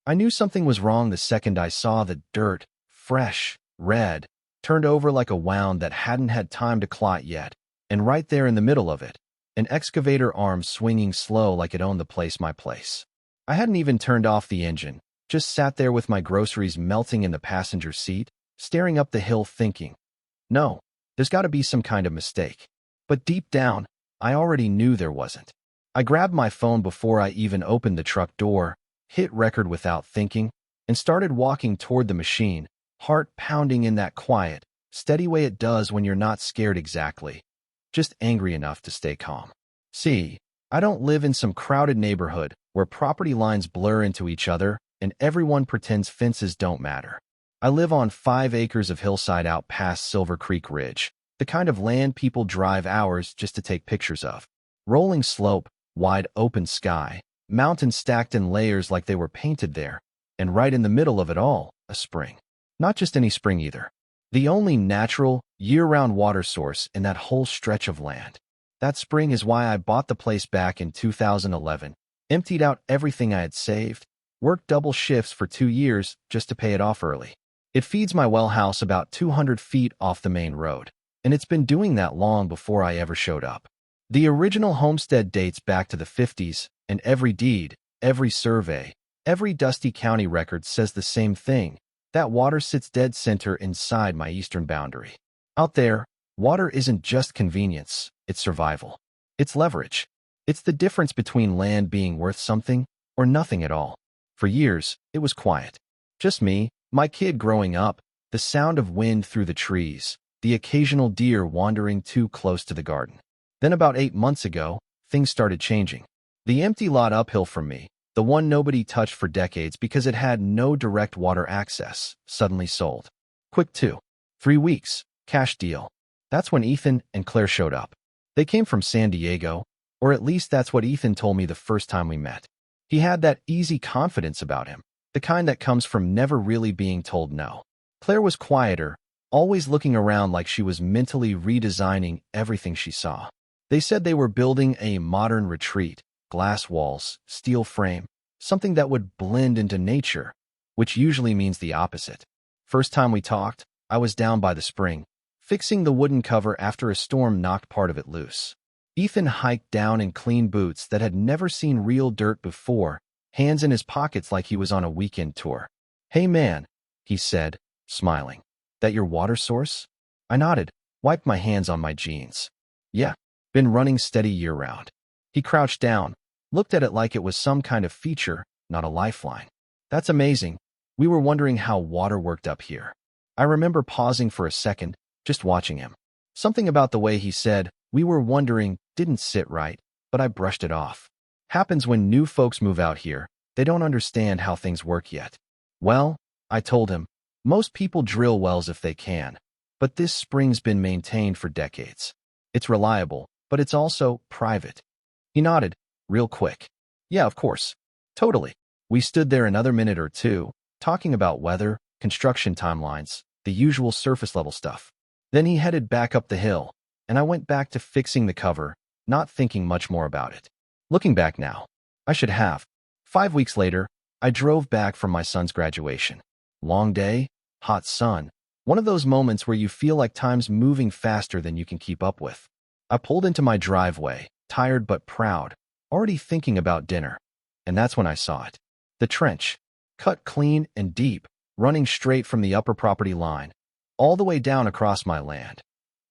I knew something was wrong the second I saw the dirt, fresh, red, turned over like a wound that hadn't had time to clot yet, and right there in the middle of it, an excavator arm swinging slow like it owned the place my place. I hadn't even turned off the engine, just sat there with my groceries melting in the passenger seat, staring up the hill thinking, no, there's got to be some kind of mistake. But deep down, I already knew there wasn't. I grabbed my phone before I even opened the truck door, hit record without thinking, and started walking toward the machine, heart pounding in that quiet, steady way it does when you're not scared exactly, just angry enough to stay calm. See, I don't live in some crowded neighborhood where property lines blur into each other and everyone pretends fences don't matter. I live on 5 acres of hillside out past Silver Creek Ridge, the kind of land people drive hours just to take pictures of. Rolling slope, wide open sky, mountains stacked in layers like they were painted there, and right in the middle of it all, a spring. Not just any spring either. The only natural, year-round water source in that whole stretch of land. That spring is why I bought the place back in 2011, emptied out everything I had saved, worked double shifts for 2 years just to pay it off early. It feeds my well house about 200 feet off the main road, and it's been doing that long before I ever showed up. The original homestead dates back to the 50s, and every deed, every survey, every dusty county record says the same thing. That water sits dead center inside my eastern boundary. Out there, water isn't just convenience, it's survival. It's leverage. It's the difference between land being worth something or nothing at all. For years, it was quiet. Just me, my kid growing up, the sound of wind through the trees, the occasional deer wandering too close to the garden. Then about 8 months ago, things started changing. The empty lot uphill from me, the one nobody touched for decades because it had no direct water access, suddenly sold. Quick 2-3 weeks, cash deal. That's when Ethan and Claire showed up. They came from San Diego, or at least that's what Ethan told me the first time we met. He had that easy confidence about him, the kind that comes from never really being told no. Claire was quieter, always looking around like she was mentally redesigning everything she saw. They said they were building a modern retreat, glass walls, steel frame, something that would blend into nature, which usually means the opposite. First time we talked, I was down by the spring, fixing the wooden cover after a storm knocked part of it loose. Ethan hiked down in clean boots that had never seen real dirt before, hands in his pockets like he was on a weekend tour. "Hey man," he said, smiling. "That your water source?" I nodded, wiped my hands on my jeans. "Yeah, been running steady year-round." He crouched down, looked at it like it was some kind of feature, not a lifeline. "That's amazing. We were wondering how water worked up here." I remember pausing for a second, just watching him. Something about the way he said, "we were wondering," didn't sit right, but I brushed it off. Happens when new folks move out here. They don't understand how things work yet. "Well," I told him, "most people drill wells if they can, but this spring's been maintained for decades. It's reliable, but it's also private." He nodded, real quick. "Yeah, of course. Totally." We stood there another minute or two, talking about weather, construction timelines, the usual surface-level stuff. Then he headed back up the hill, and I went back to fixing the cover, not thinking much more about it. Looking back now, I should have. 5 weeks later, I drove back from my son's graduation. Long day, hot sun, one of those moments where you feel like time's moving faster than you can keep up with. I pulled into my driveway, tired but proud, already thinking about dinner. And that's when I saw it. The trench, cut clean and deep, running straight from the upper property line, all the way down across my land,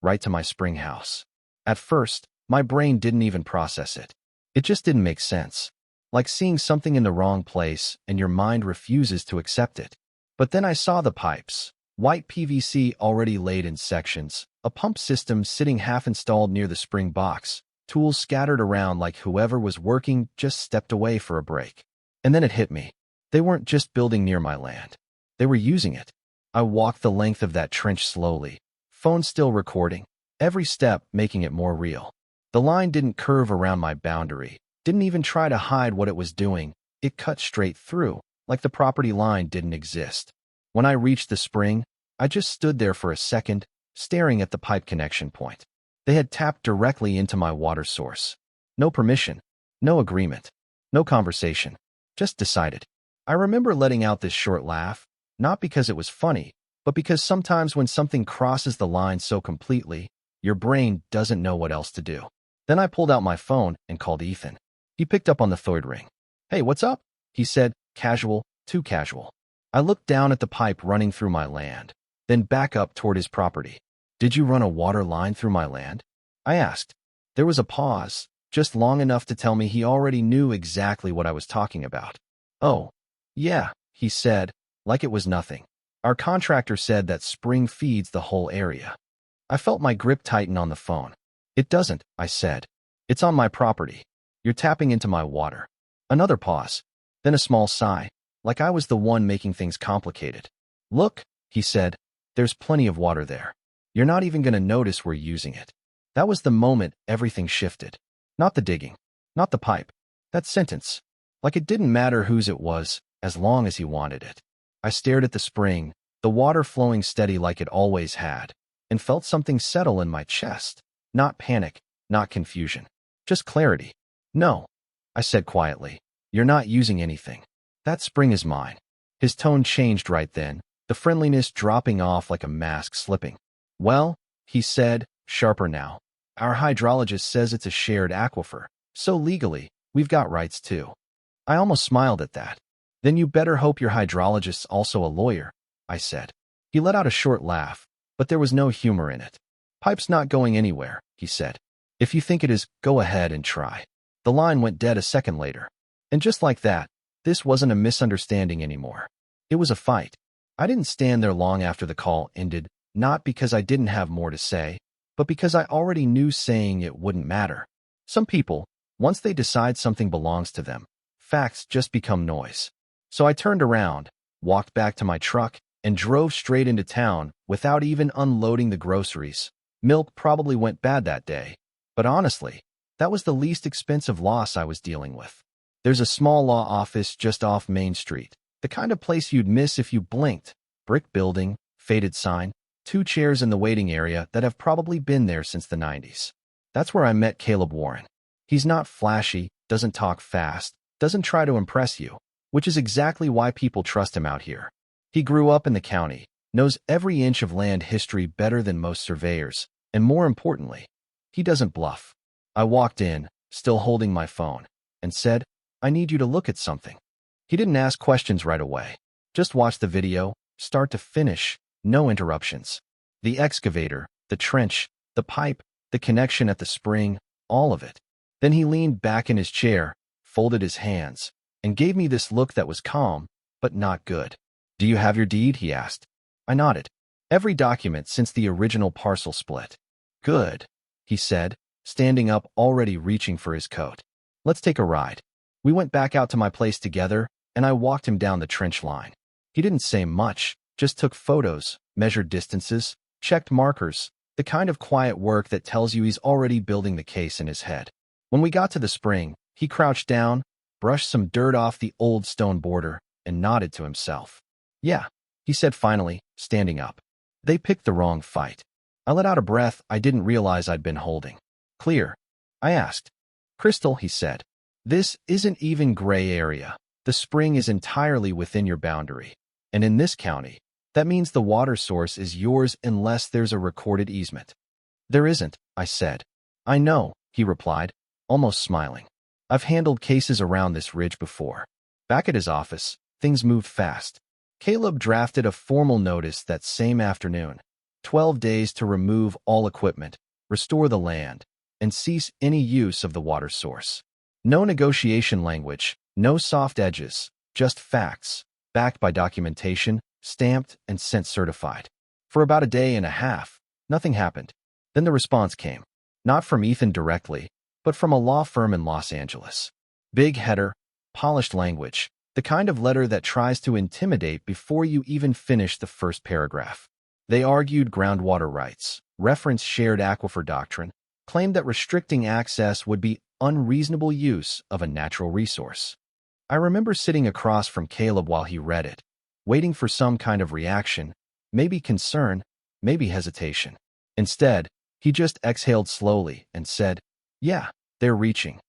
right to my spring house. At first, my brain didn't even process it. It just didn't make sense. Like seeing something in the wrong place and your mind refuses to accept it. But then I saw the pipes, white PVC already laid in sections, a pump system sitting half installed near the spring box, tools scattered around like whoever was working just stepped away for a break. And then it hit me. They weren't just building near my land. They were using it. I walked the length of that trench slowly, phone still recording, every step making it more real. The line didn't curve around my boundary, didn't even try to hide what it was doing. It cut straight through, like the property line didn't exist. When I reached the spring, I just stood there for a second, staring at the pipe connection point. They had tapped directly into my water source. No permission, no agreement, no conversation, just decided. I remember letting out this short laugh, not because it was funny, but because sometimes when something crosses the line so completely, your brain doesn't know what else to do. Then I pulled out my phone and called Ethan. He picked up on the third ring. "Hey, what's up?" he said, casual, too casual. I looked down at the pipe running through my land, then back up toward his property. "Did you run a water line through my land?" I asked. There was a pause, just long enough to tell me he already knew exactly what I was talking about. "Oh, yeah," he said, like it was nothing. "Our contractor said that spring feeds the whole area." I felt my grip tighten on the phone. "It doesn't," I said. "It's on my property. You're tapping into my water." Another pause, then a small sigh, like I was the one making things complicated. "Look," he said, "there's plenty of water there. You're not even going to notice we're using it." That was the moment everything shifted. Not the digging, not the pipe. That sentence. Like it didn't matter whose it was, as long as he wanted it. I stared at the spring, the water flowing steady like it always had, and felt something settle in my chest. Not panic, not confusion. Just clarity. "No," I said quietly. "You're not using anything. That spring is mine." His tone changed right then, the friendliness dropping off like a mask slipping. "Well," he said, sharper now, "our hydrologist says it's a shared aquifer, so legally, we've got rights too." I almost smiled at that. "Then you better hope your hydrologist's also a lawyer," I said. He let out a short laugh, but there was no humor in it. "Pipe's not going anywhere," he said. "If you think it is, go ahead and try." The line went dead a second later. And just like that, this wasn't a misunderstanding anymore. It was a fight. I didn't stand there long after the call ended, not because I didn't have more to say, but because I already knew saying it wouldn't matter. Some people, once they decide something belongs to them, facts just become noise. So I turned around, walked back to my truck, and drove straight into town without even unloading the groceries. Milk probably went bad that day, but honestly, that was the least expensive loss I was dealing with. There's a small law office just off Main Street, the kind of place you'd miss if you blinked. Brick building, faded sign, 2 chairs in the waiting area that have probably been there since the 90s. That's where I met Caleb Warren. He's not flashy, doesn't talk fast, doesn't try to impress you, which is exactly why people trust him out here. He grew up in the county, knows every inch of land history better than most surveyors, and more importantly, he doesn't bluff. I walked in, still holding my phone, and said, "I need you to look at something." He didn't ask questions right away. Just watch the video, start to finish, no interruptions. The excavator, the trench, the pipe, the connection at the spring, all of it. Then he leaned back in his chair, folded his hands, and gave me this look that was calm, but not good. "Do you have your deed?" he asked. I nodded. "Every document since the original parcel split." "Good," he said, standing up, already reaching for his coat. "Let's take a ride." We went back out to my place together, and I walked him down the trench line. He didn't say much, just took photos, measured distances, checked markers, the kind of quiet work that tells you he's already building the case in his head. When we got to the spring, he crouched down, brushed some dirt off the old stone border, and nodded to himself. "Yeah," he said finally, standing up. "They picked the wrong fight." I let out a breath I didn't realize I'd been holding. "Clear?" I asked. "Crystal," he said. "This isn't even gray area. The spring is entirely within your boundary. And in this county, that means the water source is yours unless there's a recorded easement." "There isn't," I said. "I know," he replied, almost smiling. "I've handled cases around this ridge before." Back at his office, things moved fast. Caleb drafted a formal notice that same afternoon. 12 days to remove all equipment, restore the land, and cease any use of the water source. No negotiation language, no soft edges, just facts, backed by documentation, stamped and sent certified. For about a day and a half, nothing happened. Then the response came. Not from Ethan directly, but from a law firm in Los Angeles. Big header, polished language, the kind of letter that tries to intimidate before you even finish the first paragraph. They argued groundwater rights, referenced shared aquifer doctrine, claimed that restricting access would be unreasonable use of a natural resource. I remember sitting across from Caleb while he read it, waiting for some kind of reaction, maybe concern, maybe hesitation. Instead, he just exhaled slowly and said, "Yeah, they're reaching.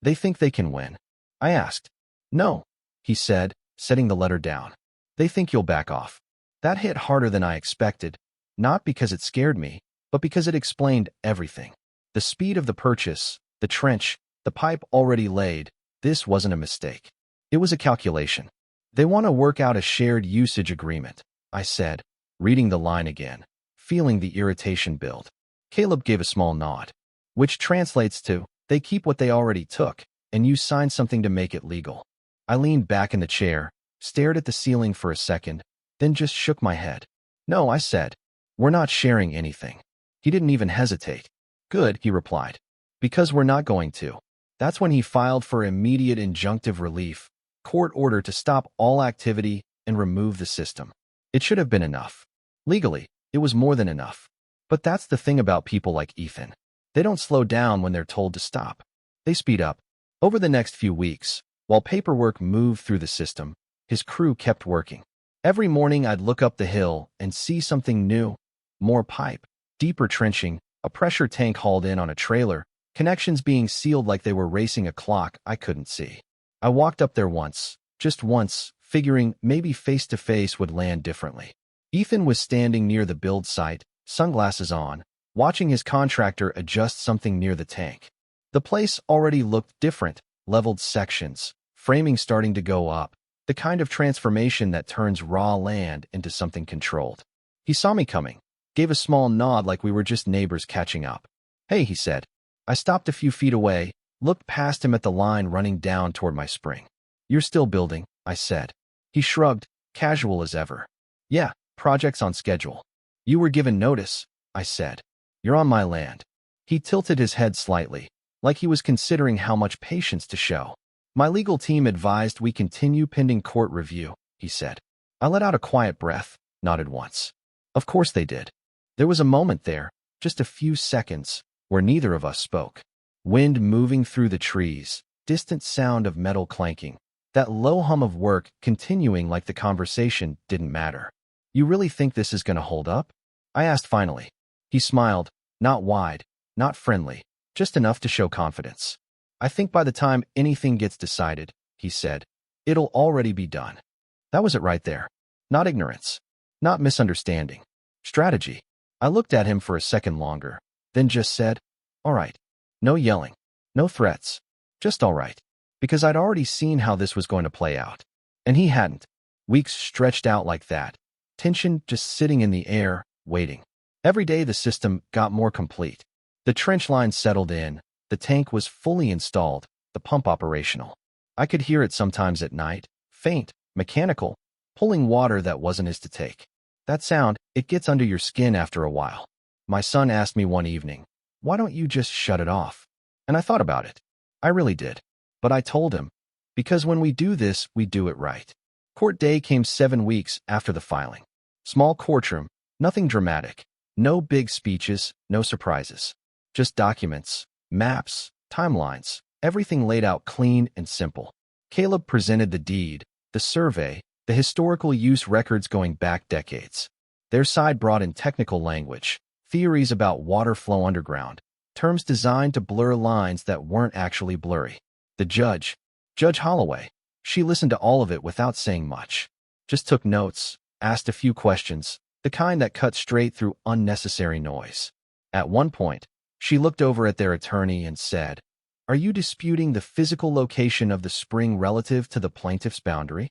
They think they can win." I asked. "No," he said, setting the letter down. They think you'll back off. That hit harder than I expected, not because it scared me, but because it explained everything. The speed of the purchase, the trench, the pipe already laid. This wasn't a mistake. It was a calculation. They want to work out a shared usage agreement, I said, reading the line again, feeling the irritation build. Caleb gave a small nod, which translates to, they keep what they already took, and you sign something to make it legal. I leaned back in the chair, stared at the ceiling for a second, then just shook my head. No, I said. We're not sharing anything. He didn't even hesitate. Good, he replied. Because we're not going to. That's when he filed for immediate injunctive relief, court order to stop all activity and remove the system. It should have been enough. Legally, it was more than enough. But that's the thing about people like Ethan. They don't slow down when they're told to stop. They speed up. Over the next few weeks, while paperwork moved through the system, his crew kept working. Every morning I'd look up the hill and see something new. More pipe, deeper trenching, a pressure tank hauled in on a trailer, connections being sealed like they were racing a clock I couldn't see. I walked up there once, just once, figuring maybe face-to-face would land differently. Ethan was standing near the build site, sunglasses on, watching his contractor adjust something near the tank. The place already looked different, leveled sections, framing starting to go up, the kind of transformation that turns raw land into something controlled. He saw me coming, gave a small nod like we were just neighbors catching up. Hey, he said. I stopped a few feet away, looked past him at the line running down toward my spring. You're still building, I said. He shrugged, casual as ever. Yeah, project's on schedule. You were given notice, I said. You're on my land. He tilted his head slightly, like he was considering how much patience to show. My legal team advised we continue pending court review, he said. I let out a quiet breath, nodded once. Of course they did. There was a moment there, just a few seconds, where neither of us spoke. Wind moving through the trees, distant sound of metal clanking, that low hum of work continuing like the conversation didn't matter. You really think this is going to hold up? I asked finally. He smiled, not wide, not friendly, just enough to show confidence. I think by the time anything gets decided, he said, it'll already be done. That was it right there. Not ignorance. Not misunderstanding. Strategy. I looked at him for a second longer, then just said, all right. No yelling. No threats. Just all right. Because I'd already seen how this was going to play out. And he hadn't. Weeks stretched out like that. Tension just sitting in the air, waiting. Every day the system got more complete. The trench line settled in. The tank was fully installed, the pump operational. I could hear it sometimes at night, faint, mechanical, pulling water that wasn't his to take. That sound, it gets under your skin after a while. My son asked me one evening, why don't you just shut it off? And I thought about it. I really did. But I told him, because when we do this, we do it right. Court day came 7 weeks after the filing. Small courtroom, nothing dramatic. No big speeches, no surprises. Just documents, maps, timelines, everything laid out clean and simple. Caleb presented the deed, the survey, the historical use records going back decades. Their side brought in technical language, theories about water flow underground, terms designed to blur lines that weren't actually blurry. The judge, Judge Holloway, she listened to all of it without saying much. Just took notes, asked a few questions, the kind that cut straight through unnecessary noise. At one point, she looked over at their attorney and said, are you disputing the physical location of the spring relative to the plaintiff's boundary?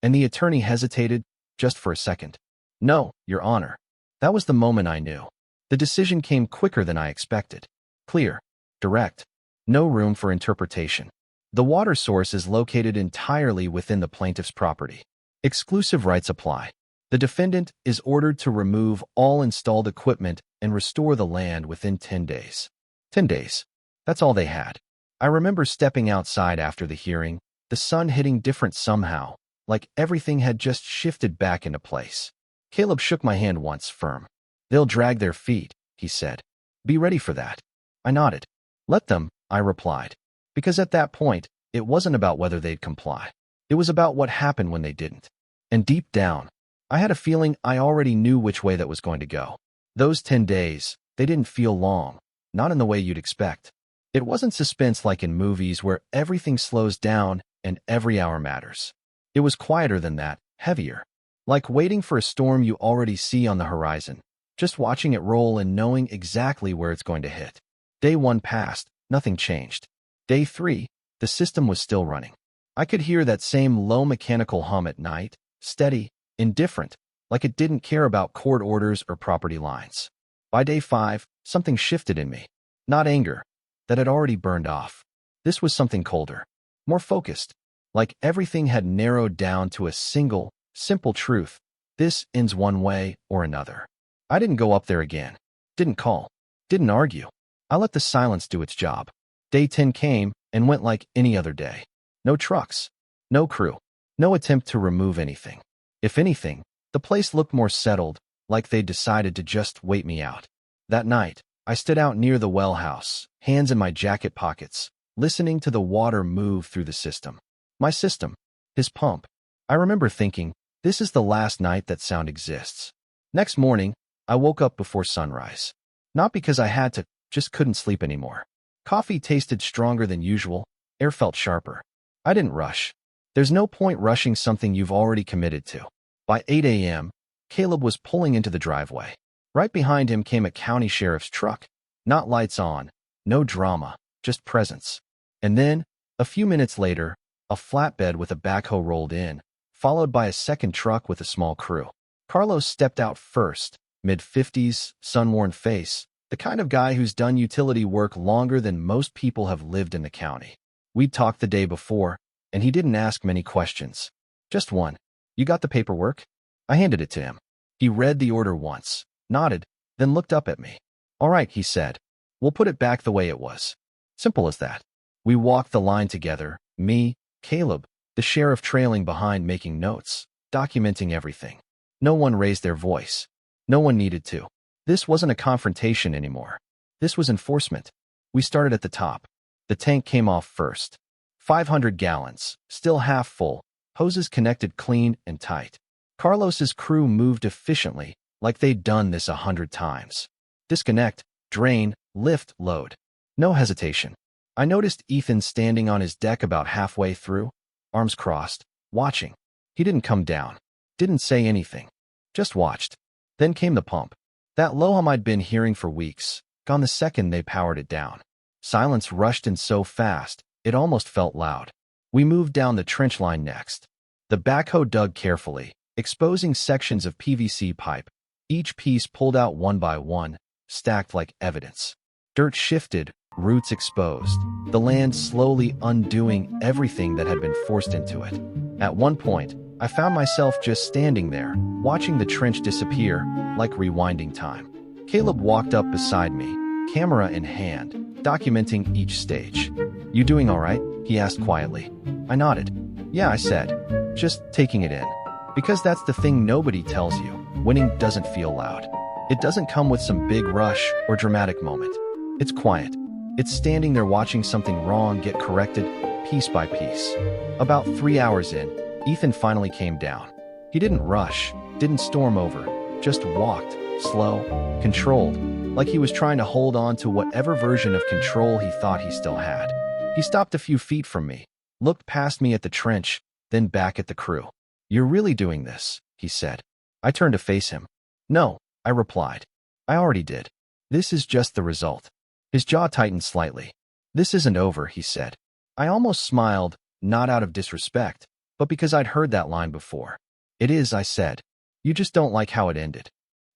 And the attorney hesitated, just for a second. No, Your Honor. That was the moment I knew. The decision came quicker than I expected. Clear, direct, no room for interpretation. The water source is located entirely within the plaintiff's property. Exclusive rights apply. The defendant is ordered to remove all installed equipment and restore the land within 10 days. 10 days. That's all they had. I remember stepping outside after the hearing, the sun hitting different somehow, like everything had just shifted back into place. Caleb shook my hand once, firm. They'll drag their feet, he said. Be ready for that. I nodded. Let them, I replied. Because at that point, it wasn't about whether they'd comply. It was about what happened when they didn't. And deep down, I had a feeling I already knew which way that was going to go. Those 10 days, they didn't feel long, not in the way you'd expect. It wasn't suspense like in movies where everything slows down and every hour matters. It was quieter than that, heavier. Like waiting for a storm you already see on the horizon, just watching it roll and knowing exactly where it's going to hit. Day 1 passed, nothing changed. Day 3, the system was still running. I could hear that same low mechanical hum at night, steady, indifferent, like it didn't care about court orders or property lines. By day 5, something shifted in me. Not anger, that had already burned off. This was something colder, more focused, like everything had narrowed down to a single, simple truth. This ends one way or another. I didn't go up there again, didn't call, didn't argue. I let the silence do its job. Day 10 came and went like any other day. No trucks, no crew, no attempt to remove anything. If anything, the place looked more settled, like they'd decided to just wait me out. That night, I stood out near the well house, hands in my jacket pockets, listening to the water move through the system. My system, his pump. I remember thinking, this is the last night that sound exists. Next morning, I woke up before sunrise. Not because I had to, just couldn't sleep anymore. Coffee tasted stronger than usual, air felt sharper. I didn't rush. There's no point rushing something you've already committed to. By 8 a.m., Caleb was pulling into the driveway. Right behind him came a county sheriff's truck. Not lights on, no drama, just presence. And then, a few minutes later, a flatbed with a backhoe rolled in, followed by a second truck with a small crew. Carlos stepped out first, mid-50s, sun-worn face, the kind of guy who's done utility work longer than most people have lived in the county. We'd talked the day before, and he didn't ask many questions. Just one. You got the paperwork? I handed it to him. He read the order once, nodded, then looked up at me. All right, he said. We'll put it back the way it was. Simple as that. We walked the line together, me, Caleb, the sheriff trailing behind making notes, documenting everything. No one raised their voice. No one needed to. This wasn't a confrontation anymore. This was enforcement. We started at the top. The tank came off first. 500 gallons, still half full, hoses connected clean and tight. Carlos's crew moved efficiently, like they'd done this 100 times. Disconnect, drain, lift, load. No hesitation. I noticed Ethan standing on his deck about halfway through, arms crossed, watching. He didn't come down, didn't say anything, just watched. Then came the pump. That low hum I'd been hearing for weeks, gone the second they powered it down. Silence rushed in so fast, it almost felt loud. We moved down the trench line next. The backhoe dug carefully, exposing sections of PVC pipe. Each piece pulled out one by one, stacked like evidence. Dirt shifted, roots exposed, the land slowly undoing everything that had been forced into it. At one point, I found myself just standing there, watching the trench disappear, like rewinding time. Caleb walked up beside me, camera in hand, documenting each stage. You doing all right? He asked quietly. I nodded. Yeah, I said. Just taking it in. Because that's the thing nobody tells you. Winning doesn't feel loud. It doesn't come with some big rush or dramatic moment. It's quiet. It's standing there watching something wrong get corrected, piece by piece. About 3 hours in, Ethan finally came down. He didn't rush, didn't storm over, just walked, slow, controlled, like he was trying to hold on to whatever version of control he thought he still had. He stopped a few feet from me, looked past me at the trench, then back at the crew. You're really doing this, he said. I turned to face him. No, I replied. I already did. This is just the result. His jaw tightened slightly. This isn't over, he said. I almost smiled, not out of disrespect, but because I'd heard that line before. It is, I said. You just don't like how it ended.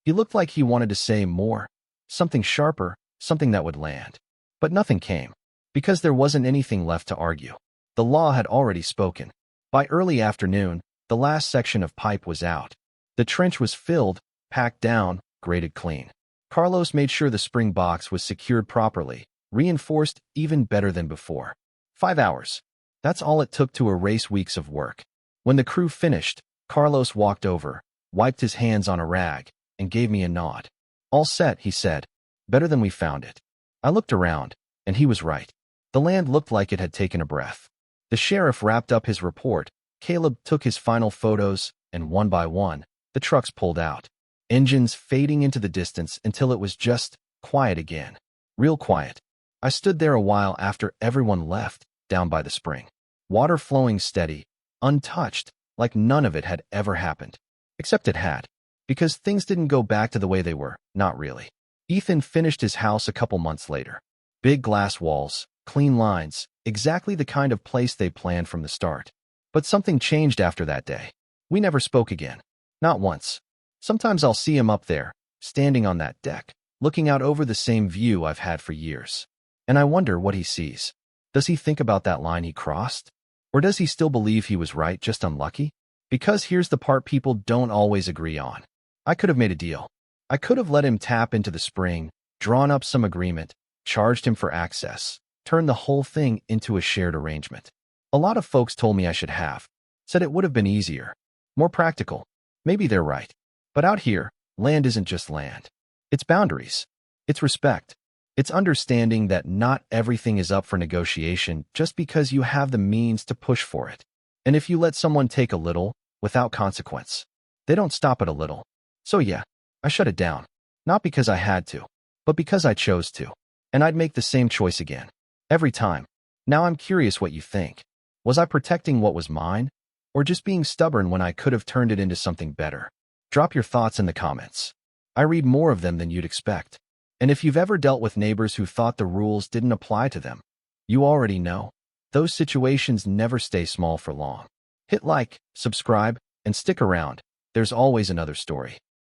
He looked like he wanted to say more, something sharper, something that would land. But nothing came, because there wasn't anything left to argue. The law had already spoken. By early afternoon, the last section of pipe was out. The trench was filled, packed down, graded clean. Carlos made sure the spring box was secured properly, reinforced even better than before. 5 hours. That's all it took to erase weeks of work. When the crew finished, Carlos walked over, wiped his hands on a rag, and gave me a nod. All set, he said. Better than we found it. I looked around, and he was right. The land looked like it had taken a breath. The sheriff wrapped up his report, Caleb took his final photos, and one by one, the trucks pulled out. Engines fading into the distance until it was just quiet again. Real quiet. I stood there a while after everyone left, down by the spring. Water flowing steady, untouched, like none of it had ever happened. Except it had. Because things didn't go back to the way they were, not really. Ethan finished his house a couple months later. Big glass walls, clean lines, exactly the kind of place they planned from the start. But something changed after that day. We never spoke again. Not once. Sometimes I'll see him up there, standing on that deck, looking out over the same view I've had for years. And I wonder what he sees. Does he think about that line he crossed? Or does he still believe he was right, just unlucky? Because here's the part people don't always agree on. I could have made a deal. I could have let him tap into the spring, drawn up some agreement, charged him for access, turned the whole thing into a shared arrangement. A lot of folks told me I should have. Said it would have been easier, more practical. Maybe they're right. But out here, land isn't just land. It's boundaries. It's respect. It's understanding that not everything is up for negotiation just because you have the means to push for it. And if you let someone take a little, without consequence, they don't stop at a little. So yeah, I shut it down. Not because I had to, but because I chose to. And I'd make the same choice again. Every time. Now I'm curious what you think. Was I protecting what was mine? Or just being stubborn when I could have turned it into something better? Drop your thoughts in the comments. I read more of them than you'd expect. And if you've ever dealt with neighbors who thought the rules didn't apply to them, you already know. Those situations never stay small for long. Hit like, subscribe, and stick around. There's always another story.